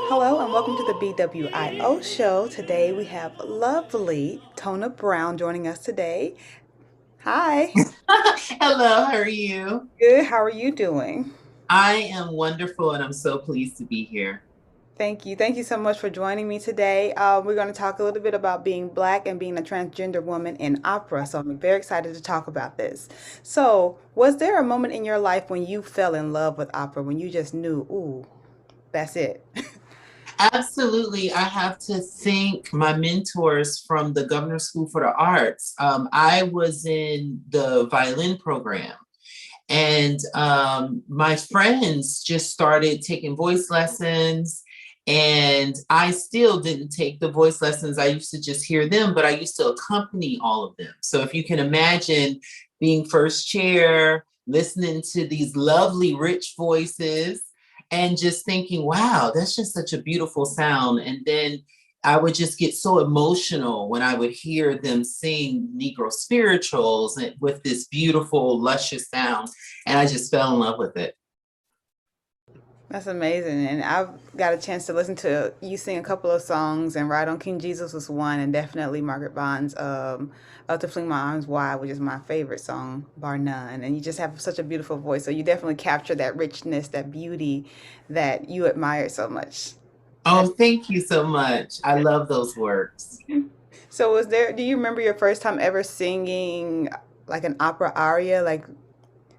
Hello and welcome to the BWIO show. Today we have lovely Tona Brown joining us today. Hi. Hello, how are you? Good. How are you doing? I am wonderful and I'm so pleased to be here. Thank you. Thank you so much for joining me today. We're going to talk a little bit about being Black and being a transgender woman in opera. So I'm very excited to talk about this. So, was there a moment in your life when you fell in love with opera, when you just knew, ooh, that's it? Absolutely. I have to thank my mentors from the Governor's School for the Arts. I was in the violin program, and my friends just started taking voice lessons. And I still didn't take the voice lessons. I used to just hear them, but I used to accompany all of them. So if you can imagine being first chair, listening to these lovely, rich voices, and just thinking, wow, that's just such a beautiful sound. And then I would just get so emotional when I would hear them sing Negro spirituals with this beautiful, luscious sound. And I just fell in love with it. That's amazing. And I've got a chance to listen to you sing a couple of songs, and Ride on King Jesus was one, and definitely Margaret Bond's Up to Fling My Arms Wide, which is my favorite song, bar none. And you just have such a beautiful voice. So you definitely capture that richness, that beauty that you admire so much. Oh, That's, thank you so much. I love those works. so do you remember your first time ever singing like an opera aria? Like,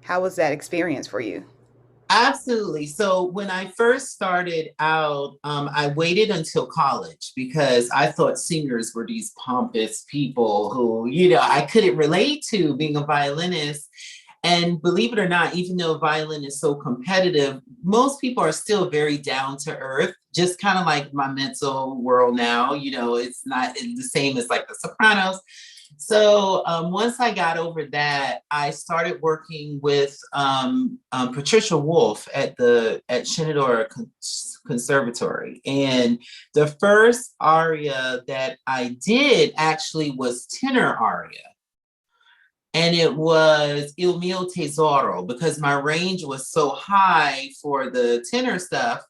how was that experience for you? Absolutely. So when I first started out, I waited until college because I thought singers were these pompous people who, I couldn't relate to being a violinist. And believe it or not, even though violin is so competitive, most people are still very down to earth, just kind of like my mezzo world now. It's not the same as like the sopranos. So once I got over that, I started working with Patricia Wolf at Shenandoah Conservatory, and the first aria that I did actually was tenor aria, and it was Il mio tesoro because my range was so high for the tenor stuff.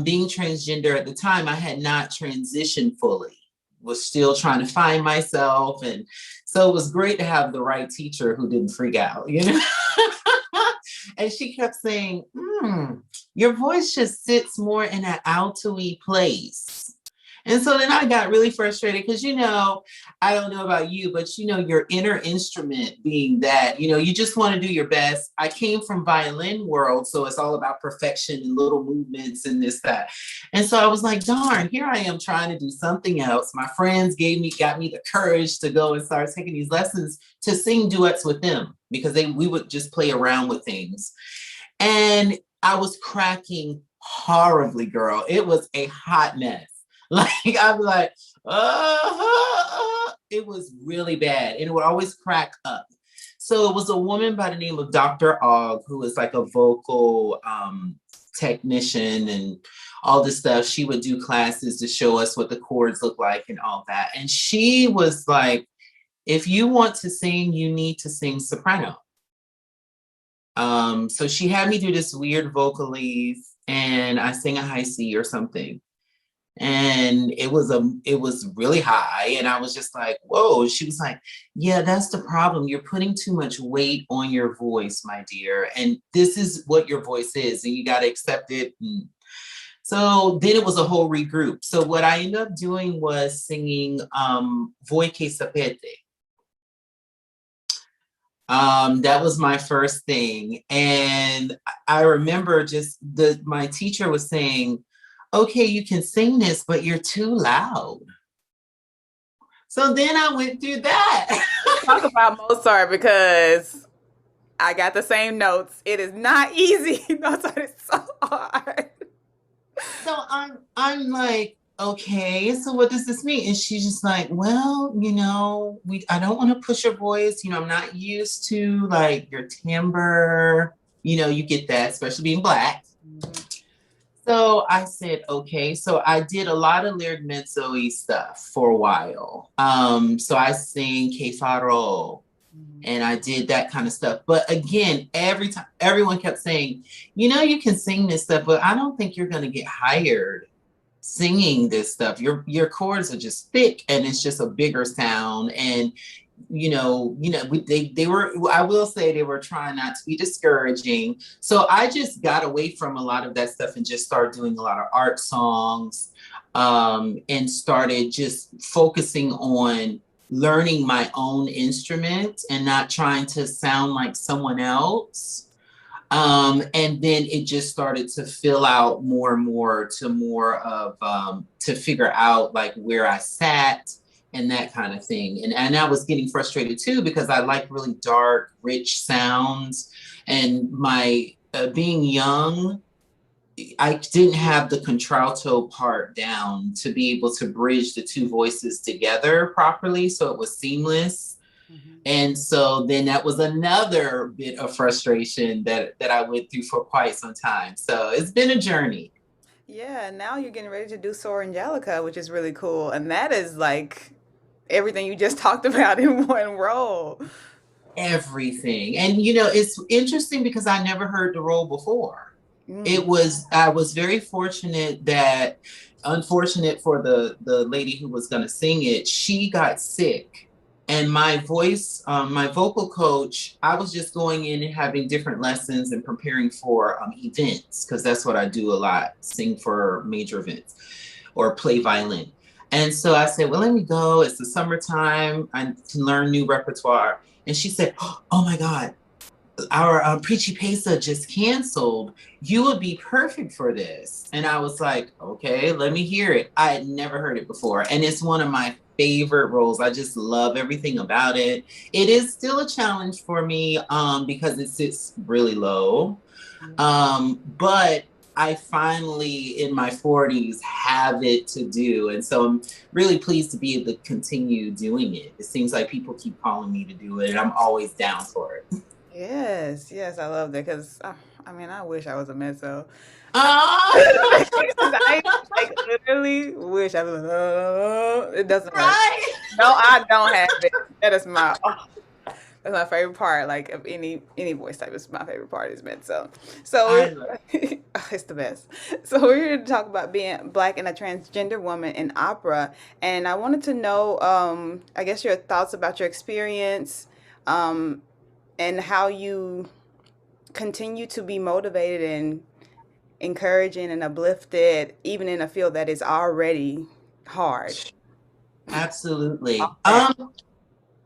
Being transgender at the time, I had not transitioned fully, was still trying to find myself. And so it was great to have the right teacher who didn't freak out. And she kept saying, your voice just sits more in an alto-y place. And so then I got really frustrated because, I don't know about you, but, your inner instrument being that, you just want to do your best. I came from violin world, so it's all about perfection and little movements and this, that. And so I was like, darn, here I am trying to do something else. My friends got me the courage to go and start taking these lessons to sing duets with them because we would just play around with things. And I was cracking horribly, girl. It was a hot mess. Like I'd be like, it was really bad. And it would always crack up. So it was a woman by the name of Dr. Og, who is like a vocal technician and all this stuff. She would do classes to show us what the chords look like and all that. And she was like, if you want to sing, you need to sing soprano. So she had me do this weird vocalese and I sang a high C or something. And it was really high. And I was just like, whoa. She was like, yeah, that's the problem. You're putting too much weight on your voice, my dear. And this is what your voice is. And you got to accept it. And so then it was a whole regroup. So what I ended up doing was singing Voi che sapete. That was my first thing. And I remember my teacher was saying, okay, you can sing this, but you're too loud. So then I went through that. Talk about Mozart because I got the same notes. It is not easy. Mozart is so hard. So I'm like, okay, so what does this mean? And she's just like, well, I don't want to push your voice. I'm not used to like your timbre. You get that, especially being Black. Mhm. So I said, okay. So I did a lot of lyric mezzo-y stuff for a while. So I sing Que Faro, Mhm. and I did that kind of stuff. But again, every time everyone kept saying, you can sing this stuff, but I don't think you're gonna get hired singing this stuff. Your chords are just thick and it's just a bigger sound. And they were, I will say they were trying not to be discouraging. So I just got away from a lot of that stuff and just started doing a lot of art songs, and started just focusing on learning my own instrument and not trying to sound like someone else. And then it just started to fill out more and more to more of to figure out like where I sat and that kind of thing. And I was getting frustrated too because I like really dark, rich sounds. And my being young, I didn't have the contralto part down to be able to bridge the two voices together properly, so it was seamless. Mhm. And so then that was another bit of frustration that I went through for quite some time. So it's been a journey. Yeah, now you're getting ready to do Soar Angelica, which is really cool. And that is like everything you just talked about in one role. Everything. And it's interesting because I never heard the role before. Mm. I was very fortunate that, unfortunate for the lady who was going to sing it, she got sick. And my vocal coach, I was just going in and having different lessons and preparing for events, because that's what I do a lot, sing for major events or play violin. And so I said, well, let me go. It's the summertime. I can learn new repertoire. And she said, oh my God, our Preachy Pesa just canceled. You would be perfect for this. And I was like, okay, let me hear it. I had never heard it before. And it's one of my favorite roles. I just love everything about it. It is still a challenge for me because it sits really low. But I finally, in my 40s, have it to do. And so I'm really pleased to be able to continue doing it. It seems like people keep calling me to do it, and I'm always down for it. Yes, yes, I love that because I mean, I wish I was a mezzo. I, Oh, I like literally wish I was. It doesn't work. right. No, I don't have it. That is my. Oh, that's my favorite part. Like of any voice type, is my favorite part is mezzo. So I love it's the best. So we're here to talk about being Black and a transgender woman in opera, and I wanted to know, I guess your thoughts about your experience, um, and how you continue to be motivated and encouraging and uplifted, even in a field that is already hard. absolutely. Yeah.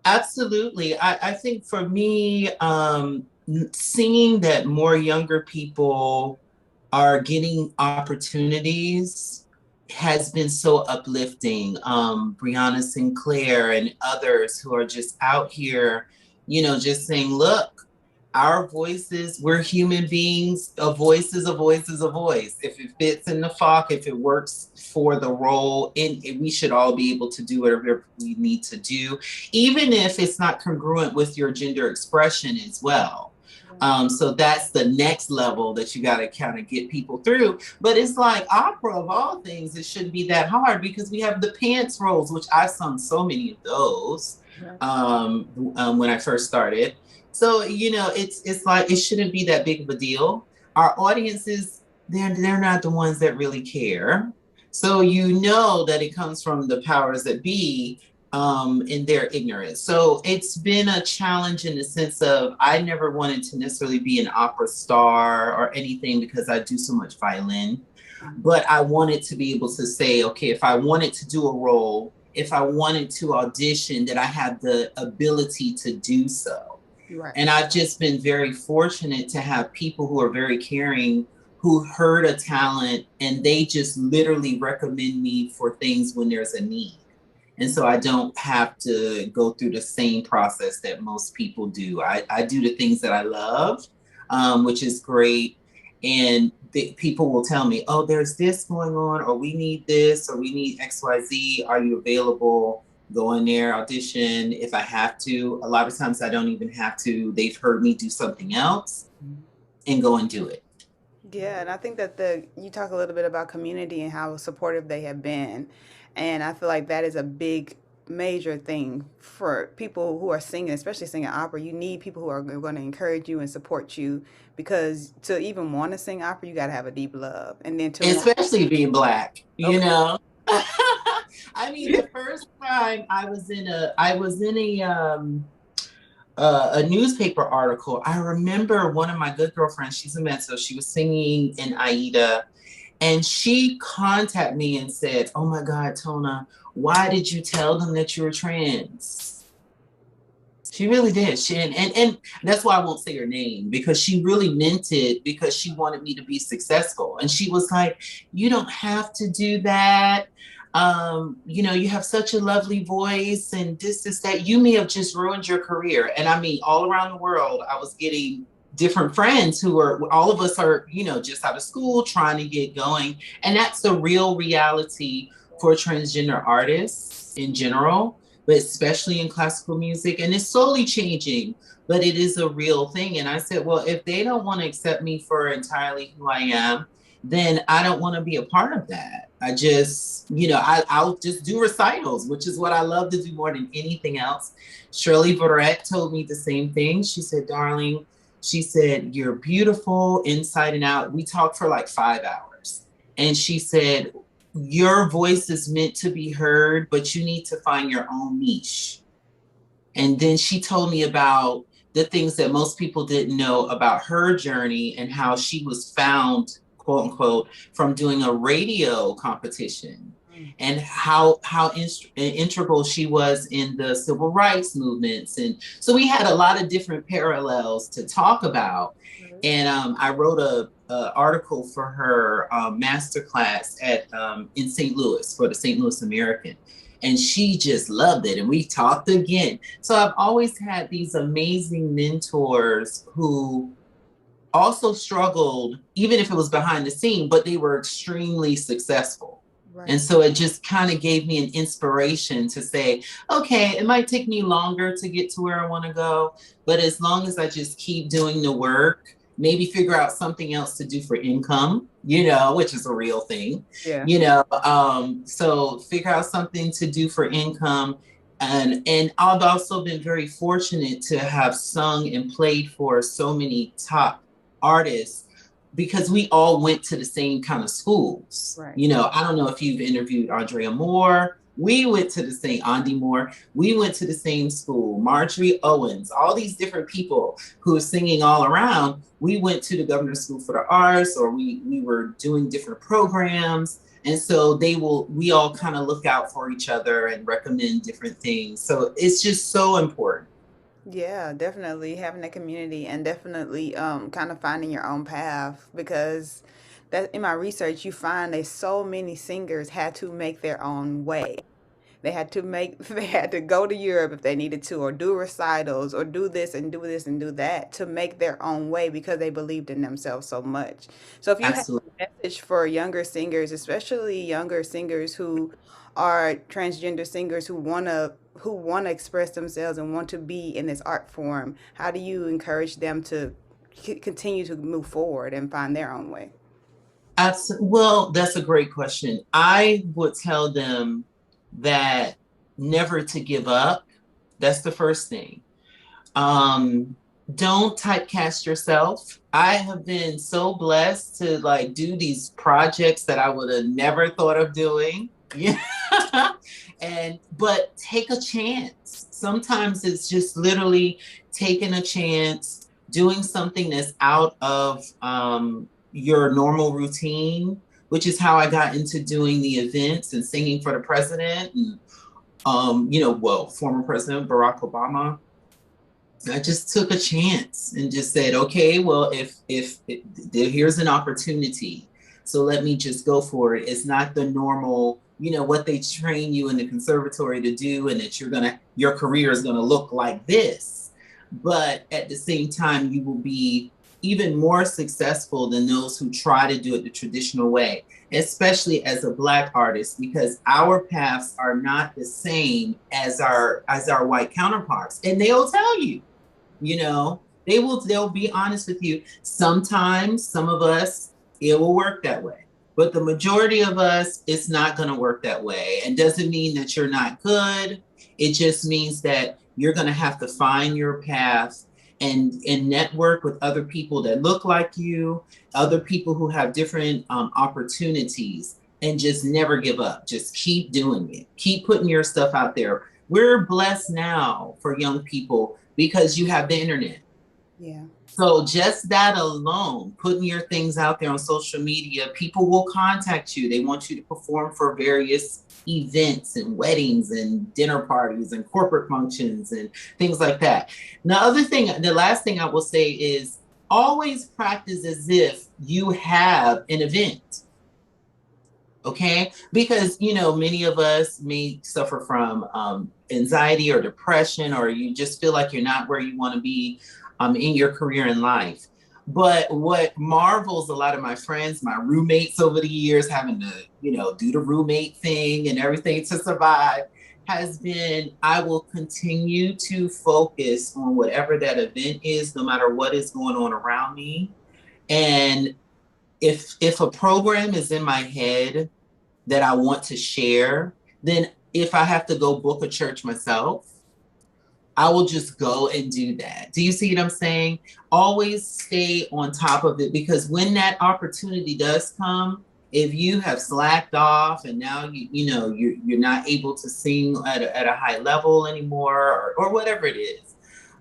Absolutely. I think for me, seeing that more younger people are getting opportunities has been so uplifting. Brianna Sinclair and others who are just out here, just saying, look, our voices, we're human beings. A voice is a voice is a voice. If it fits in the flock, if it works for the role, we should all be able to do whatever we need to do, even if it's not congruent with your gender expression as well. So that's the next level that you got to kind of get people through. But it's like opera of all things, it shouldn't be that hard because we have the pants roles, which I sung so many of those when I first started. So it's like it shouldn't be that big of a deal. Our audiences, they're not the ones that really care. So that it comes from the powers that be, in their ignorance. So it's been a challenge in the sense of I never wanted to necessarily be an opera star or anything because I do so much violin. But I wanted to be able to say, okay, if I wanted to do a role, if I wanted to audition, that I had the ability to do so. Right. And I've just been very fortunate to have people who are very caring, who heard a talent and they just literally recommend me for things when there's a need. And so I don't have to go through the same process that most people do. I do the things that I love, which is great. And people will tell me, oh, there's this going on, or we need this, or we need XYZ. Are you available? Go in there, audition if I have to. A lot of times I don't even have to. They've heard me do something else and go and do it. Yeah, and I think that you talk a little bit about community and how supportive they have been, and I feel like that is a big major thing for people who are singing, especially singing opera. You need people who are going to encourage you and support you, because to even want to sing opera, you got to have a deep love, and then to want. Especially being Black, you Okay. know. I mean, the first time I was in a newspaper article. I remember one of my good girlfriends, she's a mezzo, she was singing in Aida, and she contacted me and said, oh my God, Tona, why did you tell them that you were trans? She really did. And that's why I won't say her name, because she really meant it, because she wanted me to be successful. And she was like, you don't have to do that. You know, you have such a lovely voice and this, that. You may have just ruined your career. And I mean, all around the world, I was getting different friends who are, all of us are, you know, just out of school trying to get going. And that's the real reality for transgender artists in general, but especially in classical music. And it's slowly changing, but it is a real thing. And I said, well, if they don't want to accept me for entirely who I am, then I don't want to be a part of that. I just, you know, I'll just do recitals, which is what I love to do more than anything else. Shirley Verrett told me the same thing. She said, darling, she said, you're beautiful inside and out. We talked for like 5 hours. And she said, your voice is meant to be heard, but you need to find your own niche. And then she told me about the things that most people didn't know about her journey and how she was found, quote unquote, from doing a radio competition, and how integral she was in the civil rights movements. And so we had a lot of different parallels to talk about. And I wrote a article for her masterclass at in St. Louis for the St. Louis American. And she just loved it. And we talked again. So I've always had these amazing mentors who also struggled, even if it was behind the scene, but they were extremely successful. Right. And so it just kind of gave me an inspiration to say, okay, it might take me longer to get to where I want to go, but as long as I just keep doing the work, maybe figure out something else to do for income, you know, which is a real thing, yeah. You know, so figure out something to do for income. And I've also been very fortunate to have sung and played for so many top artists, because we all went to the same kind of schools. Right. You know, I don't know if you've interviewed Andrea Moore. We went to the same, Andy Moore. We went to the same school. Marjorie Owens, all these different people who are singing all around. We went to the Governor's School for the Arts, or we were doing different programs. And so we all kind of look out for each other and recommend different things. So it's just so important. Yeah, definitely having a community, and definitely kind of finding your own path, because that in my research you find that so many singers had to make their own way. They had to go to Europe if they needed to, or do recitals, or do this and do this and do that to make their own way, because they believed in themselves so much. So if you Absolutely. have a message for younger singers, especially younger singers who are transgender singers who want to express themselves and want to be in this art form, how do you encourage them to continue to move forward and find their own way? Well, that's a great question. I would tell them that never to give up. That's the first thing. Don't typecast yourself. I have been so blessed to like do these projects that I would have never thought of doing. Yeah. But take a chance. Sometimes it's just literally taking a chance, doing something that's out of your normal routine, which is how I got into doing the events and singing for the president and you know, well, former President Barack Obama. I just took a chance and just said, okay, well, if here's an opportunity, so let me just go for it. It's not the normal, you know, what they train you in the conservatory to do, and that your career is gonna look like this. But at the same time, you will be even more successful than those who try to do it the traditional way, especially as a Black artist, because our paths are not the same as our white counterparts. And they'll tell you, you know, they'll be honest with you. Sometimes some of us, it will work that way. But the majority of us, it's not going to work that way. And doesn't mean that you're not good. It just means that you're going to have to find your path and network with other people that look like you, other people who have different opportunities, and just never give up. Just keep doing it. Keep putting your stuff out there. We're blessed now for young people because you have the internet. Yeah. So just that alone, putting your things out there on social media, people will contact you. They want you to perform for various events and weddings and dinner parties and corporate functions and things like that. The last thing I will say is always practice as if you have an event. Okay, because many of us may suffer from anxiety or depression, or you just feel like you're not where you want to be in your career in life. But what marvels a lot of my friends, my roommates over the years, having to do the roommate thing and everything to survive, has been, I will continue to focus on whatever that event is, no matter what is going on around me. And if a program is in my head that I want to share, then if I have to go book a church myself, I will just go and do that. Do you see what I'm saying? Always stay on top of it, because when that opportunity does come, if you have slacked off and now you're not able to sing at a high level anymore, or whatever it is,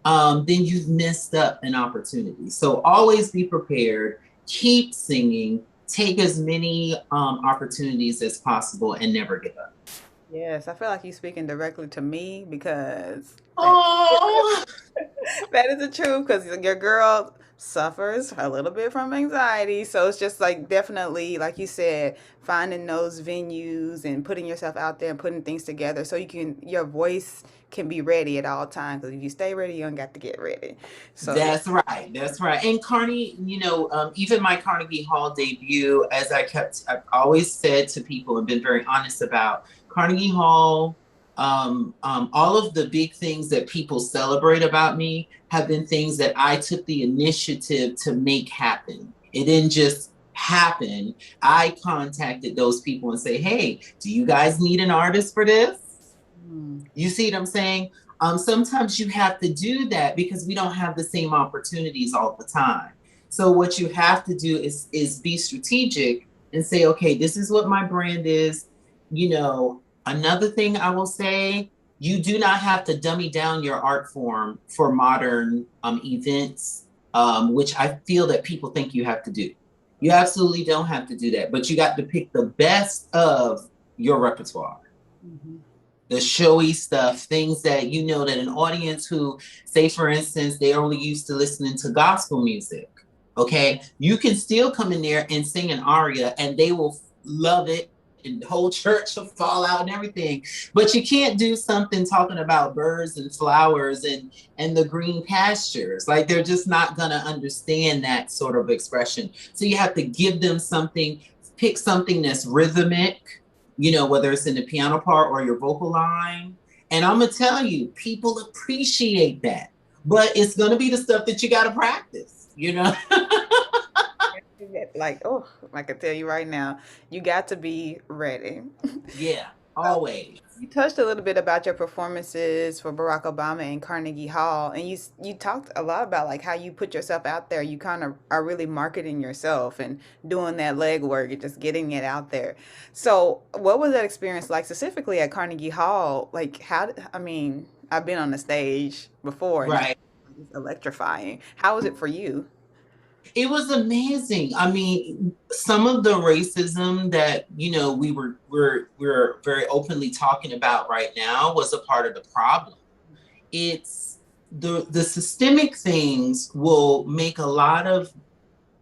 then you've missed up an opportunity. So always be prepared, keep singing, take as many opportunities as possible, and never give up. Yes, I feel like you're speaking directly to me because that Oh, that is the truth. Because your girl suffers a little bit from anxiety, so it's just like definitely, like you said, finding those venues and putting yourself out there and putting things together so your voice can be ready at all times. Because if you stay ready, you don't got to get ready. So yeah. that's right. That's right. And Carney, even my Carnegie Hall debut, as I've always said to people and been very honest about Carnegie Hall, all of the big things that people celebrate about me have been things that I took the initiative to make happen. It didn't just happen. I contacted those people and say, hey, do you guys need an artist for this? Mm. You see what I'm saying? Sometimes you have to do that because we don't have the same opportunities all the time. So what you have to do is be strategic and say, okay, this is what my brand is. Another thing I will say, you do not have to dummy down your art form for modern events, which I feel that people think you have to do. You absolutely don't have to do that, but you got to pick the best of your repertoire. Mhm. The showy stuff, things that that an audience who, say for instance, they're only used to listening to gospel music, okay, you can still come in there and sing an aria and they will love it, and the whole church will fall out and everything. But you can't do something talking about birds and flowers and the green pastures. Like, they're just not going to understand that sort of expression. So you have to give them something, pick something that's rhythmic, whether it's in the piano part or your vocal line. And I'm going to tell you, people appreciate that. But it's going to be the stuff that you got to practice. Like, oh, I can tell you right now, you got to be ready. Yeah, So always. you touched a little bit about your performances for Barack Obama and Carnegie Hall, and you talked a lot about like how you put yourself out there. You kind of are really marketing yourself and doing that legwork and just getting it out there. So, what was that experience like specifically at Carnegie Hall? Like, I mean, I've been on the stage before, and Right. it's electrifying. How was it for you? It was amazing. I mean, some of the racism that we're very openly talking about right now was a part of the problem. It's the systemic things will make a lot of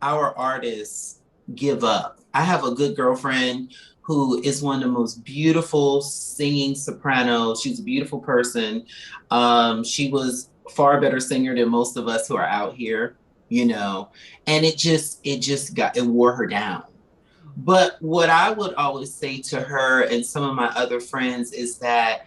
our artists give up. I have a good girlfriend who is one of the most beautiful singing sopranos. She's a beautiful person. She was a far better singer than most of us who are out here. you know, and it wore her down. But what I would always say to her and some of my other friends is that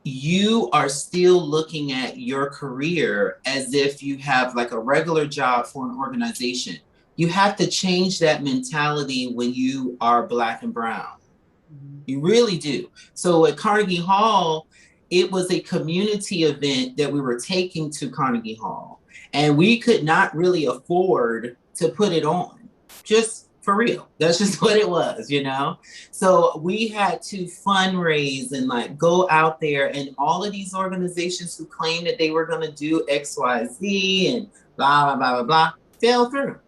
you are still looking at your career as if you have like a regular job for an organization. You have to change that mentality when you are Black and brown. Mhm. You really do. So at Carnegie Hall, it was a community event that we were taking to Carnegie Hall, and we could not really afford to put it on, just for real. That's just what it was, you know? So we had to fundraise and like go out there, and all of these organizations who claimed that they were going to do XYZ and blah, blah, blah, blah, blah, fell through,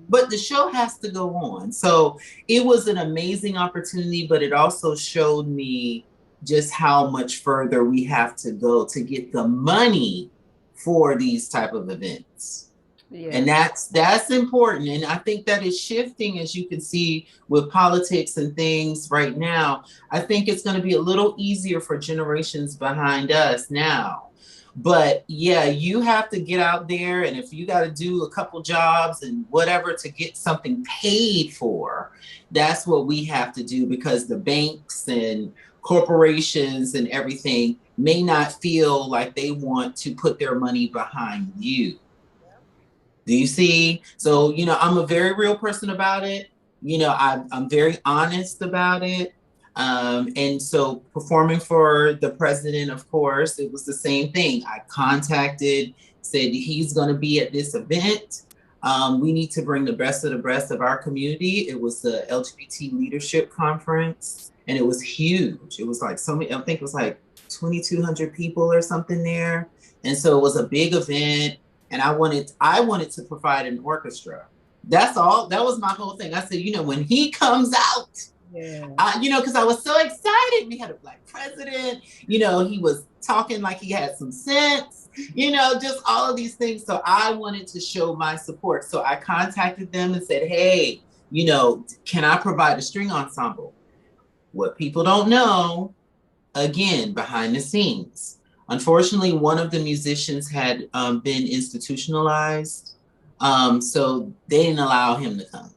but the show has to go on. So it was an amazing opportunity, but it also showed me just how much further we have to go to get the money for these type of events. And Yes. that's important. And I think that is shifting, as you can see with politics and things right now. I think it's going to be a little easier for generations behind us now. But yeah, you have to get out there, and if you got to do a couple jobs and whatever to get something paid for, that's what we have to do, because the banks and corporations and everything may not feel like they want to put their money behind you. Do you see? So, you know, I'm a very real person about it. You know, I'm very honest about it. And so performing for the president, of course, it was the same thing. I contacted, said he's going to be at this event. We need to bring the best of the best of our community. It was the LGBT leadership conference, and it was huge. It was like so many, I think it was like 2,200 people or something there. And so it was a big event, and I wanted to provide an orchestra. That's all. That was my whole thing. I said, you know, when he comes out, Yeah. you know, because I was so excited. We had a Black president. You know, he was talking like he had some sense. You know, just all of these things. So I wanted to show my support. So I contacted them and said, hey, you know, can I provide a string ensemble? What people don't know, again, behind the scenes. Unfortunately, one of the musicians had been institutionalized, so they didn't allow him to come.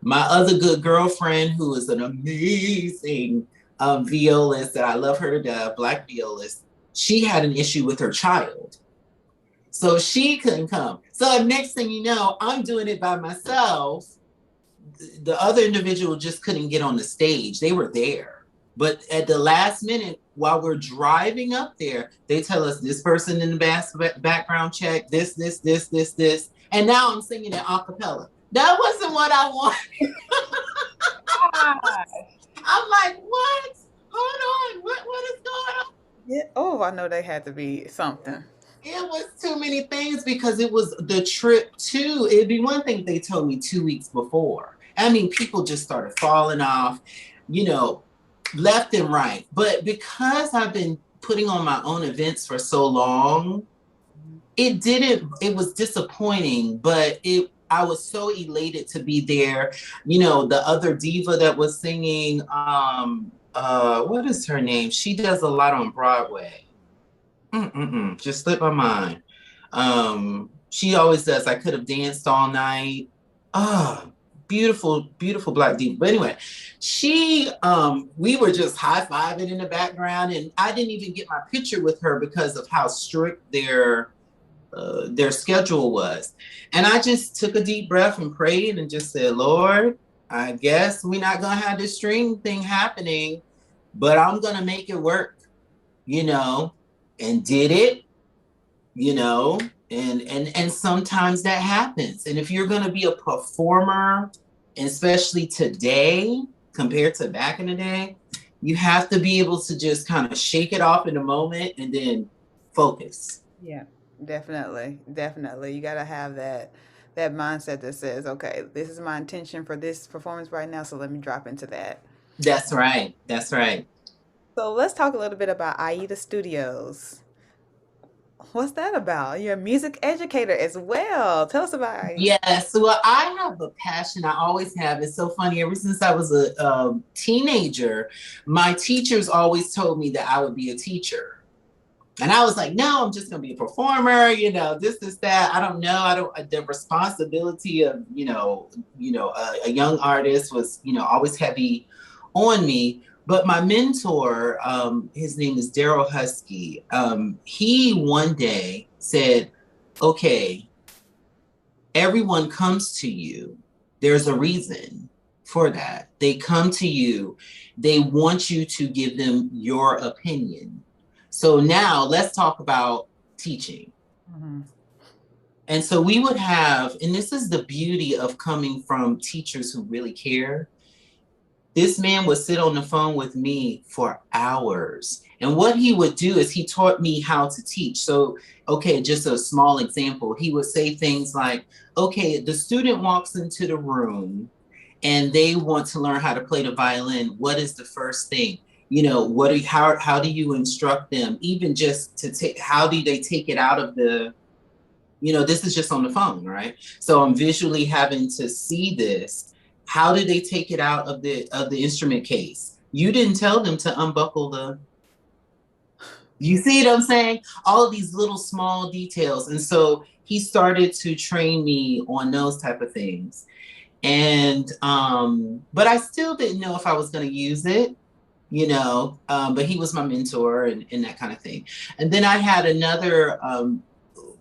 My other good girlfriend, who is an amazing violist, that I love her to death, Black violist, she had an issue with her child. So she couldn't come. So next thing you know, I'm doing it by myself. The other individual just couldn't get on the stage. They were there. But at the last minute, while we're driving up there, they tell us this person in the background check, this. And now I'm singing it a cappella. That wasn't what I wanted. I'm like, what? Hold on. What is going on? Yeah. Oh, I know they had to be something. It was too many things, because it was the trip to, it'd be one thing if they told me 2 weeks before. I mean, people just started falling off, you know, left and right. But because I've been putting on my own events for so long, it was disappointing, but I was so elated to be there. You know, the other diva that was singing, what is her name? She does a lot on Broadway. Just slipped my mind. She always does. I could have danced all night. Oh, beautiful, beautiful Black diva. But anyway, we were just high-fiving in the background, and I didn't even get my picture with her because of how strict their schedule was. And I just took a deep breath and prayed and just said, Lord, I guess we're not gonna have this string thing happening, but I'm gonna make it work, you know, and did it, you know, and sometimes that happens. And if you're gonna be a performer, especially today compared to back in the day, you have to be able to just kind of shake it off in the moment and then focus. Yeah, definitely. Definitely. You got to have that mindset that says, okay, this is my intention for this performance right now, so let me drop into that. That's right. That's right. So let's talk a little bit about AIDA Studios. What's that about? You're a music educator as well. Tell us about AIDA. Yes. Well, I have a passion. I always have. It's so funny. Ever since I was a teenager, my teachers always told me that I would be a teacher. And I was like, no, I'm just going to be a performer, this, that. I don't know. I don't, the responsibility of, a young artist was, always heavy on me. But my mentor, his name is Daryl Husky. He one day said, okay, everyone comes to you. There's a reason for that. They come to you. They want you to give them your opinion. So now let's talk about teaching. Mm-hmm. And so we would have, and this is the beauty of coming from teachers who really care. This man would sit on the phone with me for hours. And what he would do is he taught me how to teach. So, okay, just a small example. He would say things like, okay, the student walks into the room and they want to learn how to play the violin. What is the first thing? How do you instruct them? Even just to take, how do they take it out of the, this is just on the phone, right? So I'm visually having to see this. How did they take it out of the instrument case? You didn't tell them to unbuckle the. You see what I'm saying? All of these little small details, and so he started to train me on those type of things. And but I still didn't know if I was going to use it, but he was my mentor and that kind of thing. And then I had another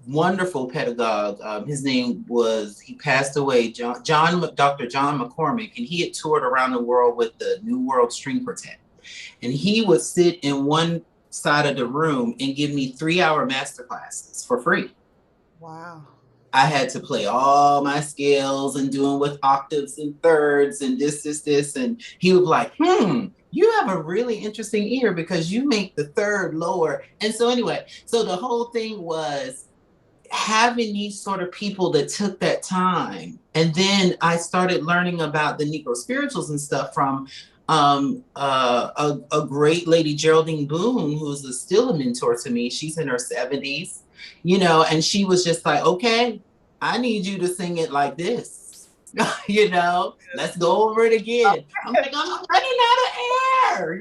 wonderful pedagogue. His name was, he passed away, Dr. John McCormick, and he had toured around the world with the New World String Quartet. And he would sit in one side of the room and give me 3-hour master classes for free. Wow. I had to play all my scales and doing with octaves and thirds and this. And he would be like, you have a really interesting ear because you make the third lower. And so anyway, so the whole thing was having these sort of people that took that time. And then I started learning about the Negro spirituals and stuff from a great lady, Geraldine Boone, who's still a mentor to me. She's in her 70s, and she was just like, okay, I need you to sing it like this. Let's go over it again. I'm like, I'm running out of air.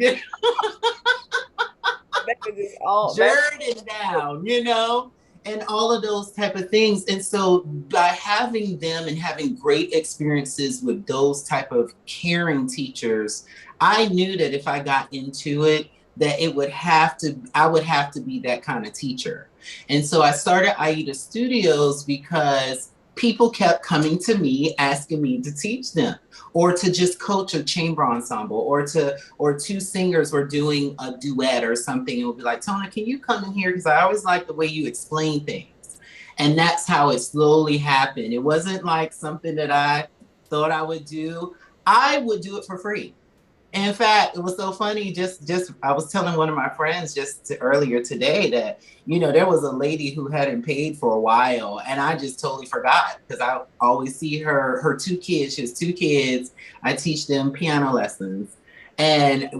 That is just all that. Jordan down, and all of those type of things. And so by having them and having great experiences with those type of caring teachers, I knew that if I got into it, that I would have to be that kind of teacher. And so I started Aida Studios because people kept coming to me asking me to teach them or to just coach a chamber ensemble or two singers were doing a duet or something and would be like, Tona, can you come in here? Because I always like the way you explain things. And that's how it slowly happened. It wasn't like something that I thought I would do. I would do it for free. In fact, it was so funny. Just I was telling one of my friends earlier today that there was a lady who hadn't paid for a while, and I just totally forgot because I always see her 2 kids. She has 2 kids. I teach them piano lessons, and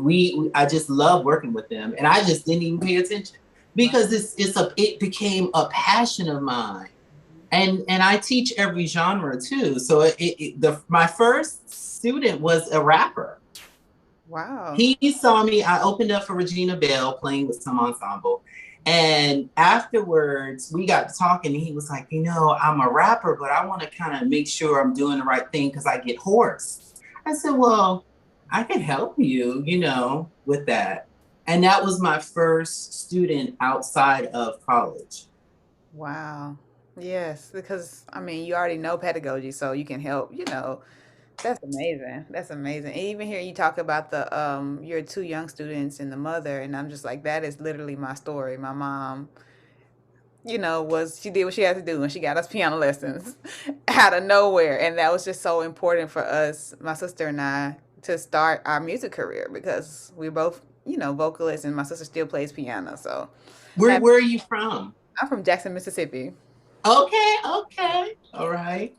I just love working with them, and I just didn't even pay attention because it became a passion of mine, and I teach every genre too. So my first student was a rapper. Wow. He saw me. I opened up for Regina Bell playing with some ensemble. And afterwards, we got to talking, and he was like, I'm a rapper, but I want to kind of make sure I'm doing the right thing because I get hoarse. I said, well, I can help you, with that. And that was my first student outside of college. Wow. Yes, because I mean, you already know pedagogy, so you can help. That's amazing. That's amazing. And even here you talk about the your 2 young students and the mother, and I'm just like, that is literally my story. My mom, she did what she had to do and she got us piano lessons out of nowhere. And that was just so important for us, my sister and I, to start our music career because we're both, vocalists and my sister still plays piano. So Where are you from? I'm from Jackson, Mississippi. Okay, all right.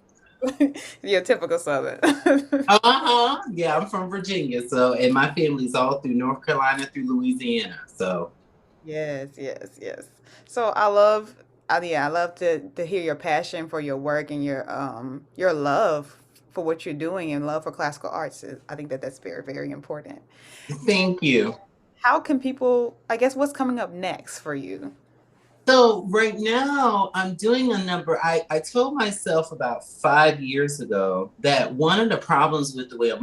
Your typical Southern. Uh-huh. Yeah, I'm from Virginia. So, and my family's all through North Carolina through Louisiana. So, Yes, yes, yes. So I love to hear your passion for your work and your love for what you're doing and love for classical arts. I think that that's very, very important. thank you. How can people, I guess, what's coming up next for you? So right now I'm doing a number. I told myself about 5 years ago that one of the problems with the way I'm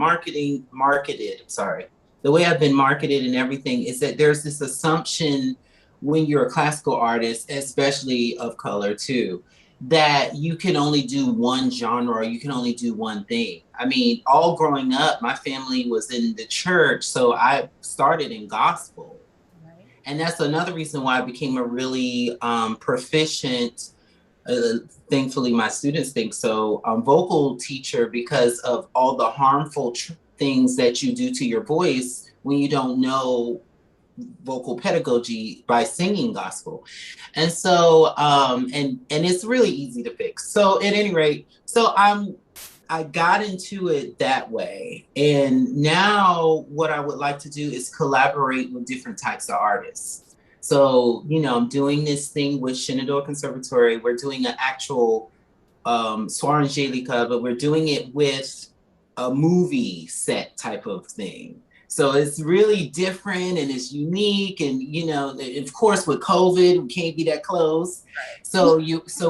the way I've been marketed and everything is that there's this assumption when you're a classical artist, especially of color too, that you can only do one genre or you can only do one thing. I mean, all growing up, my family was in the church, so I started in gospel. Right. And that's another reason why I became a really proficient, uh, thankfully my students think so, vocal teacher because of all the harmful things that you do to your voice when you don't know vocal pedagogy by singing gospel. And so and it's really easy to fix. So at any rate, I got into it that way. And now what I would like to do is collaborate with different types of artists. So, I'm doing this thing with Shenandoah Conservatory. We're doing an actual Soir Angelica, but we're doing it with a movie set type of thing. So it's really different and it's unique. And of course, with COVID, we can't be that close. So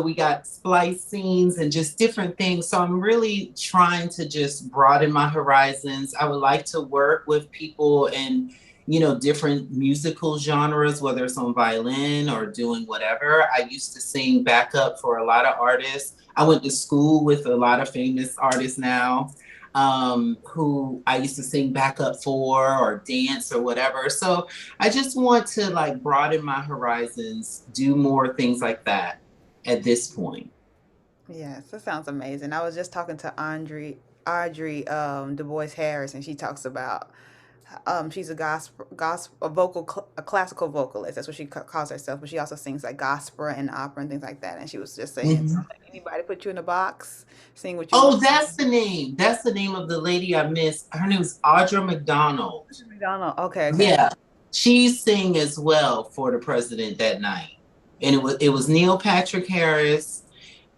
we got splice scenes and just different things. So I'm really trying to just broaden my horizons. I would like to work with people in different musical genres, whether it's on violin or doing whatever. I used to sing backup for a lot of artists. I went to school with a lot of famous artists now, who I used to sing backup for or dance or whatever. So I just want to like broaden my horizons, do more things like that at this point. Yes, that sounds amazing. I was just talking to Audrey Du Bois Harris, and she talks about she's a gospel, a classical vocalist. That's what she calls herself. But she also sings like gospel and opera and things like that. And she was just saying, Mhm. "Don't let anybody put you in a box. Sing what you want." Oh, that's the name. That's the name of the lady I missed. Her name is Audra McDonald. McDonald. Okay, okay. Yeah, she sang as well for the president that night, and it was Neil Patrick Harris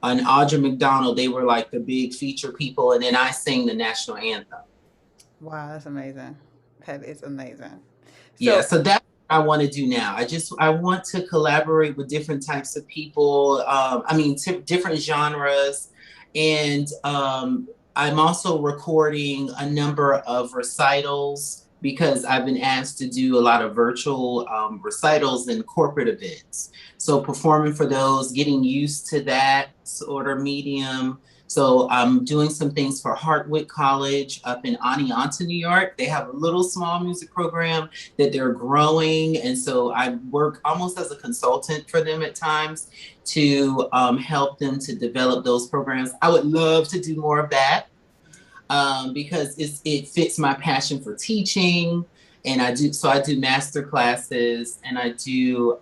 and Audra McDonald. They were like the big feature people, and then I sang the national anthem. Wow, that's amazing. That is amazing. Yeah, So, so that's what I want to do now. I want to collaborate with different types of people. I mean, different genres, and I'm also recording a number of recitals because I've been asked to do a lot of virtual recitals and corporate events. So performing for those, getting used to that sort of medium. So I'm doing some things for Hartwick College up in Oneonta, New York. They have a little small music program that they're growing. And so I work almost as a consultant for them at times to help them to develop those programs. I would love to do more of that, because it fits my passion for teaching. And I do master classes and I do,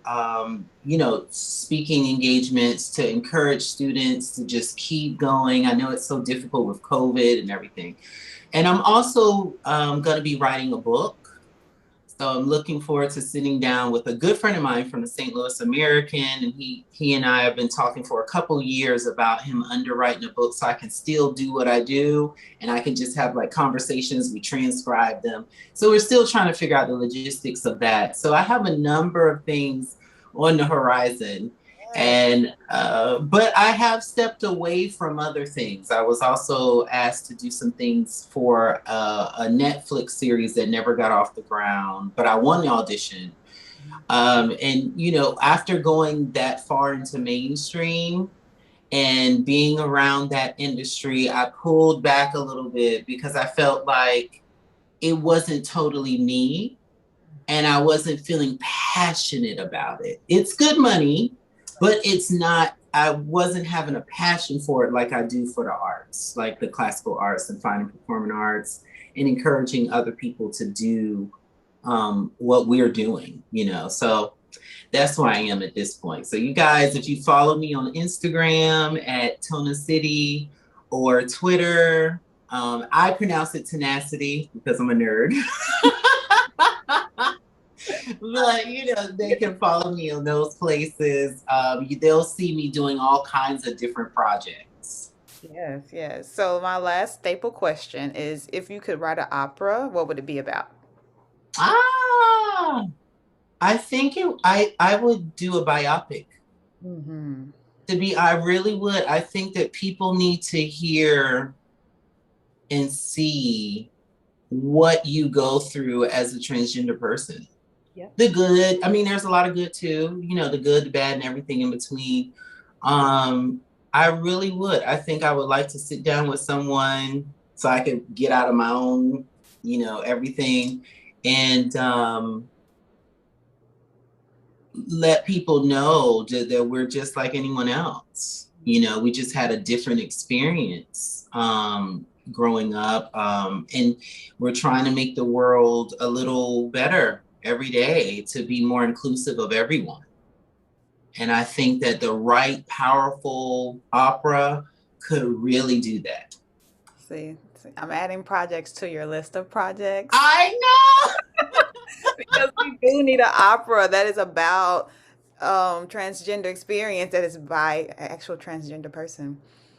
speaking engagements to encourage students to just keep going. I know it's so difficult with COVID and everything. And I'm also going to be writing a book. So I'm looking forward to sitting down with a good friend of mine from the St. Louis American, and he and I have been talking for a couple years about him underwriting a book so I can still do what I do, and I can just have like conversations. We transcribe them, so we're still trying to figure out the logistics of that. So I have a number of things on the horizon, yes. and but I have stepped away from other things. I was also asked to do some things for a Netflix series that never got off the ground, but I won the audition. And after going that far into mainstream and being around that industry, I pulled back a little bit because I felt like it wasn't totally me and I wasn't feeling passionate about it. It's good money, but it's not, I wasn't having a passion for it like I do for the arts, like the classical arts and fine and performing arts, and encouraging other people to do what we're doing. So that's where I am at this point. So you guys, if you follow me on Instagram at Tona City or Twitter, I pronounce it tenacity because I'm a nerd. But they can follow me on those places. They'll see me doing all kinds of different projects. Yes, yes. So my last staple question is, if you could write an opera, what would it be about? Ah, I think I would do a biopic. Mm-hmm. I really would. I think that people need to hear and see what you go through as a transgender person. Yep. The good, I mean, there's a lot of good too, you know, the good, the bad, and everything in between. Um, I really would. I think I would like to sit down with someone so I could get out of my own, you know, everything, and let people know that we're just like anyone else. You know, we just had a different experience growing up, and we're trying to make the world a little better every day to be more inclusive of everyone. And I think that the right, powerful opera could really do that. See, I'm adding projects to your list of projects I know. because we do need an opera that is about transgender experience that is by an actual transgender person.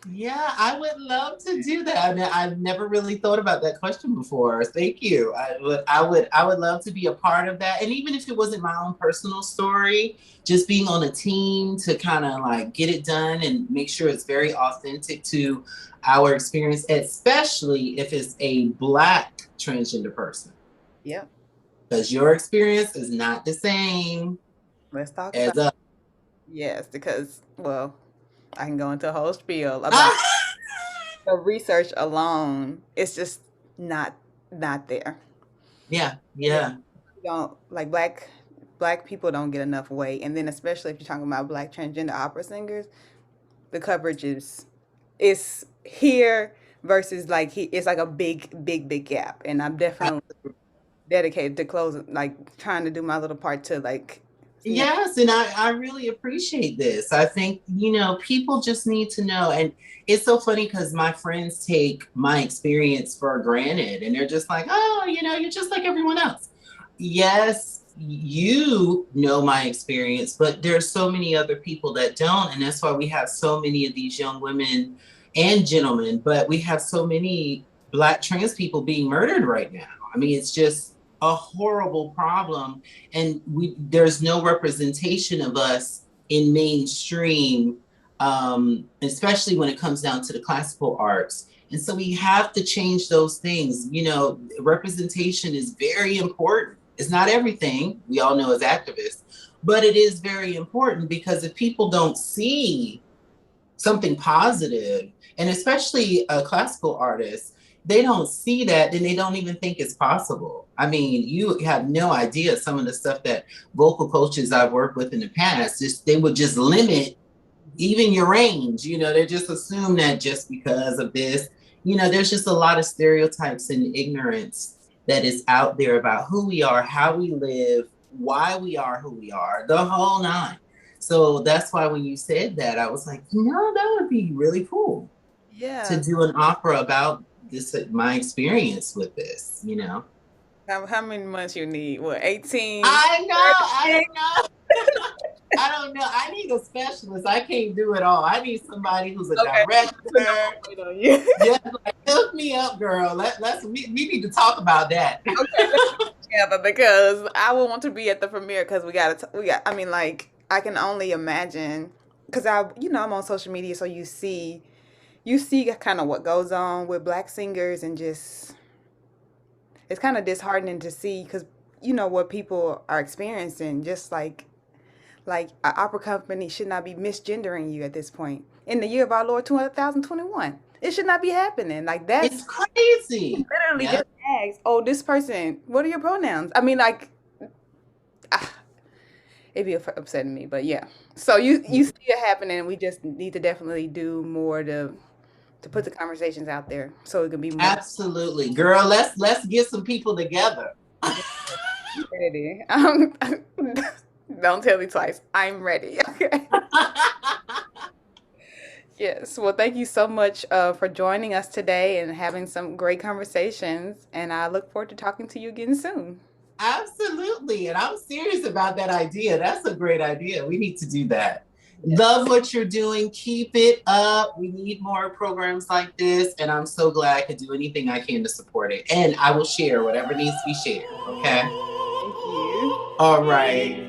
Yeah, I would love to do that. I mean, I've never really thought about that question before. Thank you. I would love to be a part of that. And even if it wasn't my own personal story, just being on a team to kind of like get it done and make sure it's very authentic to our experience, especially if it's a Black transgender person, Yep. because your experience is not the same Let's talk about as a. yes, because well, I can go into a whole spiel about the research alone. It's just not not there. Yeah, Yeah, yeah. we don't like black people don't get enough weight, and then especially if you're talking about black transgender opera singers, the coverage is here versus like it's like a big gap, and I'm definitely dedicated to closing, like trying to do my little part to like you know. Yes, and I really appreciate this. I think, you know, people just need to know. And it's so funny because my friends take my experience for granted and they're just like, oh, you know, you're just like everyone else. Yes, you know my experience, but there's so many other people that don't. And that's why we have so many of these young women and gentlemen, but we have so many Black trans people being murdered right now. I mean, it's just a horrible problem, and there's no representation of us in mainstream, especially when it comes down to the classical arts. And so we have to change those things. You know, representation is very important. It's not everything, we all know as activists, but it is very important because if people don't see something positive, and especially a classical artist, they don't see that, then they don't even think it's possible. I mean, you have no idea some of the stuff that vocal coaches I've worked with in the past, just they would just limit even your range. You know, they just assume that just because of this, you know, there's just a lot of stereotypes and ignorance that is out there about who we are, how we live, why we are who we are, the whole nine. So that's why when you said that, I was like, you know, that would be really cool to Yeah. do an opera about this, my experience with this, you know. How many months you need? What, 18? I don't know. I don't know. I need a specialist. I can't do it all. I need somebody who's a Okay. Put no director. more weight on you. Just like hook me up, girl. We need to talk about that. Okay. Yeah, but because I will want to be at the premiere because we got. I mean, like I can only imagine because I'm on social media, so you see kind of what goes on with black singers, and just it's kind of disheartening to see because you know what people are experiencing. Just like an opera company should not be misgendering you at this point in the year of our Lord 2021. It should not be happening. Like It's that's crazy. literally Yeah, just ask, oh, this person, what are your pronouns? I mean, like, ah, it'd be upsetting me, but yeah. So you see it happening. We just need to definitely do more to put the conversations out there so it can be more. absolutely, girl. Let's get some people together. Yeah, I'm ready. Don't tell me twice. I'm ready. Okay. Yes. Well, thank you so much for joining us today and having some great conversations. And I look forward to talking to you again soon. Absolutely. And I'm serious about that idea. That's a great idea. We need to do that. Yes. Love what you're doing. Keep it up. We need more programs like this. And I'm so glad I could do anything I can to support it. And I will share whatever needs to be shared. Okay. Thank you. All right.